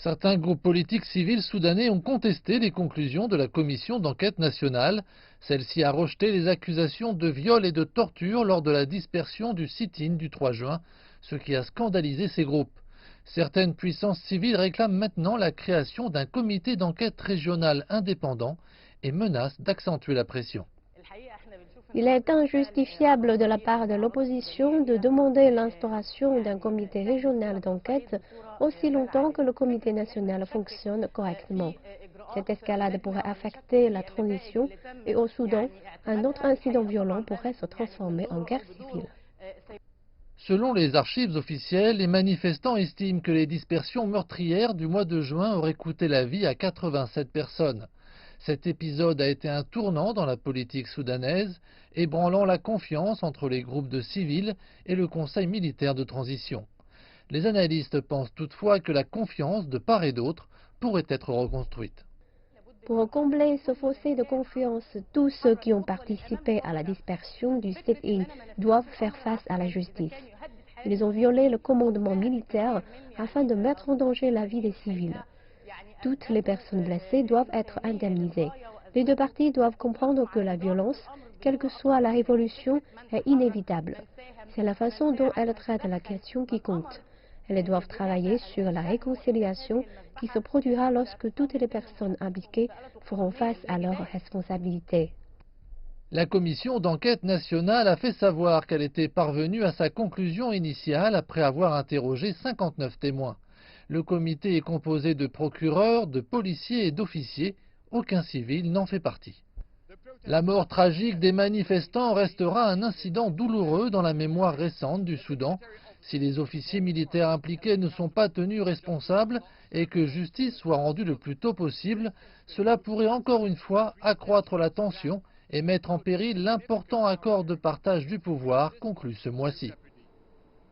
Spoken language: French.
Certains groupes politiques civils soudanais ont contesté les conclusions de la commission d'enquête nationale. Celle-ci a rejeté les accusations de viol et de torture lors de la dispersion du sit-in du 3 juin, ce qui a scandalisé ces groupes. Certaines puissances civiles réclament maintenant la création d'un comité d'enquête régional indépendant et menacent d'accentuer la pression. Il est injustifiable de la part de l'opposition de demander l'instauration d'un comité régional d'enquête aussi longtemps que le comité national fonctionne correctement. Cette escalade pourrait affecter la transition et au Soudan, un autre incident violent pourrait se transformer en guerre civile. Selon les archives officielles, les manifestants estiment que les dispersions meurtrières du mois de juin auraient coûté la vie à 87 personnes. Cet épisode a été un tournant dans la politique soudanaise, ébranlant la confiance entre les groupes de civils et le Conseil militaire de transition. Les analystes pensent toutefois que la confiance de part et d'autre pourrait être reconstruite. Pour combler ce fossé de confiance, tous ceux qui ont participé à la dispersion du sit-in doivent faire face à la justice. Ils ont violé le commandement militaire afin de mettre en danger la vie des civils. Toutes les personnes blessées doivent être indemnisées. Les deux parties doivent comprendre que la violence, quelle que soit la révolution, est inévitable. C'est la façon dont elles traitent la question qui compte. Elles doivent travailler sur la réconciliation qui se produira lorsque toutes les personnes impliquées feront face à leurs responsabilités. La commission d'enquête nationale a fait savoir qu'elle était parvenue à sa conclusion initiale après avoir interrogé 59 témoins. Le comité est composé de procureurs, de policiers et d'officiers. Aucun civil n'en fait partie. La mort tragique des manifestants restera un incident douloureux dans la mémoire récente du Soudan. Si les officiers militaires impliqués ne sont pas tenus responsables et que justice soit rendue le plus tôt possible, cela pourrait encore une fois accroître la tension et mettre en péril l'important accord de partage du pouvoir conclu ce mois-ci.